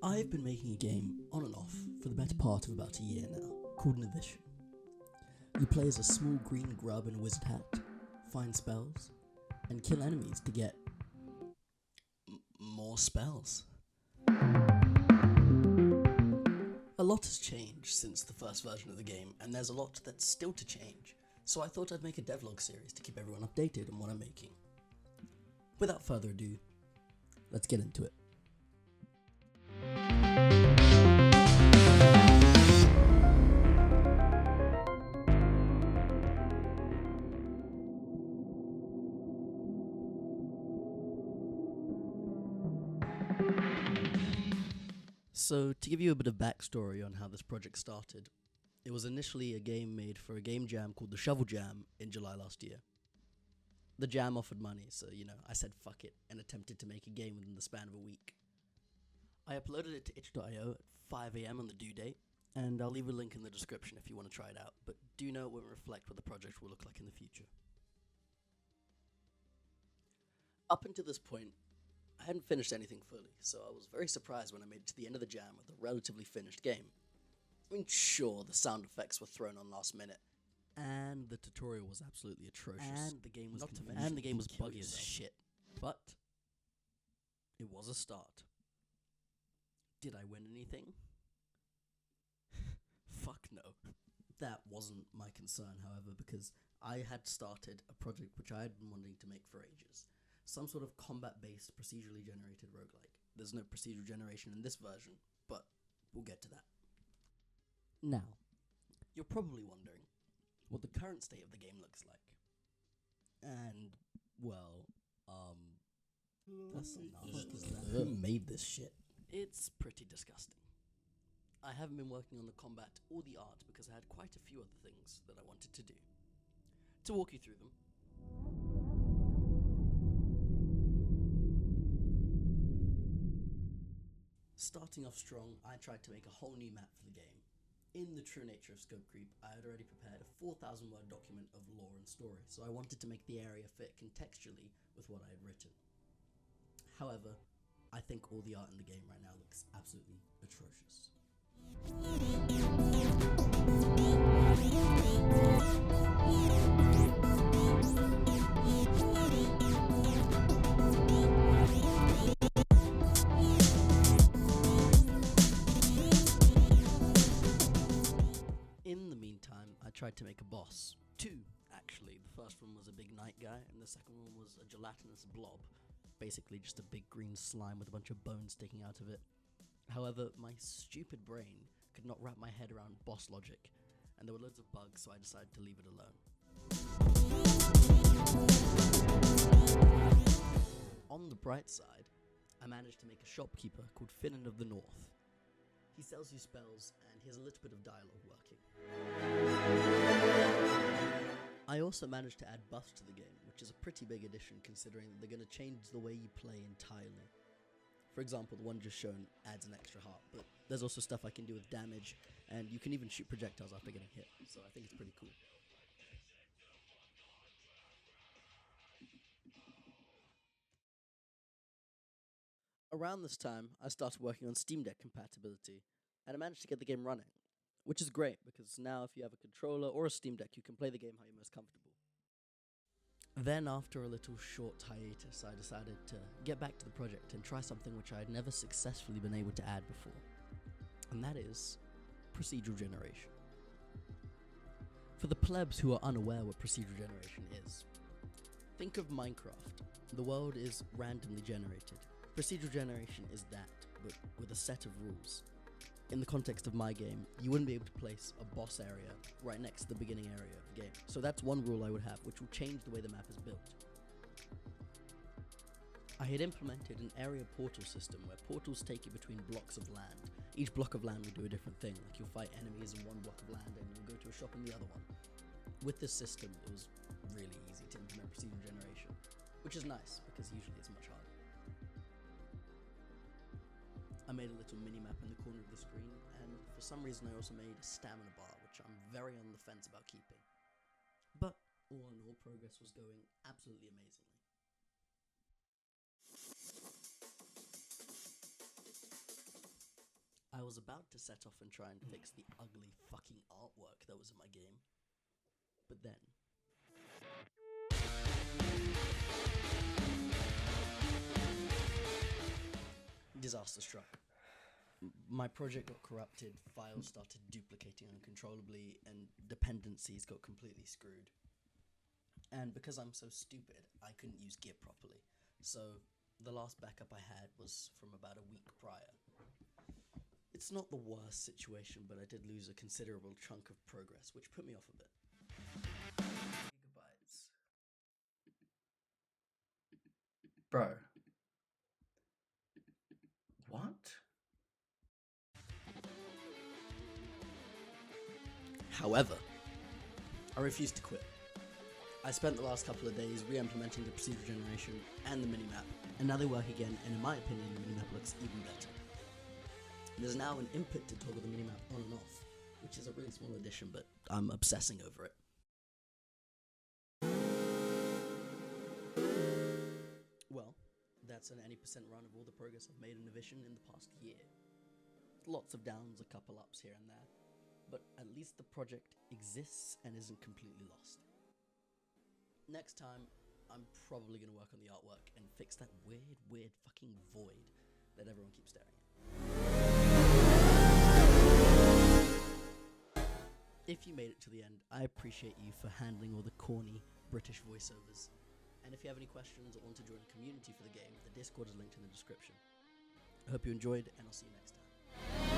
I've been making a game on and off for the better part of about a year now, called Novician. You play as a small green grub in a wizard hat, find spells, and kill enemies to get more spells. A lot has changed since the first version of the game, and there's a lot that's still to change, so I thought I'd make a devlog series to keep everyone updated on what I'm making. Without further ado, let's get into it. So, to give you a bit of backstory on how this project started, it was initially a game made for a game jam called the Shovel Jam in July last year. The jam offered money, so, I said fuck it and attempted to make a game within the span of a week. I uploaded it to itch.io at 5 AM on the due date, and I'll leave a link in the description if you want to try it out, but do know it won't reflect what the project will look like in the future. Up until this point, I hadn't finished anything fully, so I was very surprised when I made it to the end of the jam with a relatively finished game. I mean, sure, the sound effects were thrown on last minute, and the tutorial was absolutely atrocious, and the game was buggy as shit, but it was a start. Did I win anything? Fuck no. That wasn't my concern, however, because I had started a project which I had been wanting to make for ages. Some sort of combat-based, procedurally generated roguelike. There's no procedural generation in this version, but we'll get to that. Now, you're probably wondering what the current state of the game looks like. And, well, that's who made this shit? It's pretty disgusting. I haven't been working on the combat or the art because I had quite a few other things that I wanted to do. To walk you through them, starting off strong, I tried to make a whole new map for the game. In the true nature of scope creep, I had already prepared a 4,000 word document of lore and story, so I wanted to make the area fit contextually with what I had written. However, I think all the art in the game right now looks absolutely atrocious. In the meantime, I tried to make a boss. Two, actually. The first one was a big night guy, and the second one was a gelatinous blob. Basically just a big green slime with a bunch of bones sticking out of it. However, my stupid brain could not wrap my head around boss logic, and there were loads of bugs, so I decided to leave it alone. On the bright side, I managed to make a shopkeeper called Finnan of the North. He sells you spells, and he has a little bit of dialogue working. I also managed to add buffs to the game, which is a pretty big addition considering that they're going to change the way you play entirely. For example, the one just shown adds an extra heart, but there's also stuff I can do with damage, and you can even shoot projectiles after getting hit, so I think it's pretty cool. Around this time, I started working on Steam Deck compatibility, and I managed to get the game running, which is great because now if you have a controller or a Steam Deck, you can play the game how you're most comfortable. Then after a little short hiatus, I decided to get back to the project and try something which I had never successfully been able to add before, and that is procedural generation. For the plebs who are unaware what procedural generation is, think of Minecraft. The world is randomly generated. Procedural generation is that, but with a set of rules. In the context of my game, you wouldn't be able to place a boss area right next to the beginning area of the game. So that's one rule I would have, which will change the way the map is built. I had implemented an area portal system where portals take you between blocks of land. Each block of land will do a different thing, like you'll fight enemies in one block of land and you'll go to a shop in the other one. With this system, it was really easy to implement procedural generation, which is nice because usually it's much harder. I made a little mini-map in the corner of the screen, and for some reason I also made a stamina bar, which I'm very on the fence about keeping. But all in all, progress was going absolutely amazingly. was about to set off and try and fix the ugly fucking artwork that was in my game, but then disaster struck. My project got corrupted, files started duplicating uncontrollably, and dependencies got completely screwed. And because I'm so stupid, I couldn't use Git properly. So the last backup I had was from about a week prior. It's not the worst situation, but I did lose a considerable chunk of progress, which put me off a bit. Gigabytes. Bro. What? However, I refused to quit. I spent the last couple of days re-implementing the procedure generation and the minimap, and now they work again, and in my opinion, the minimap looks even better. There's now an input to toggle the minimap on and off, which is a really small addition, but I'm obsessing over it. Well, that's an any percent run of all the progress I've made in Novician in the past year. Lots of downs, a couple ups here and there, but at least the project exists and isn't completely lost. Next time, I'm probably going to work on the artwork and fix that weird fucking void that everyone keeps staring at. If you made it to the end, I appreciate you for handling all the corny British voiceovers. And if you have any questions or want to join a community for the game, the Discord is linked in the description. I hope you enjoyed, and I'll see you next time.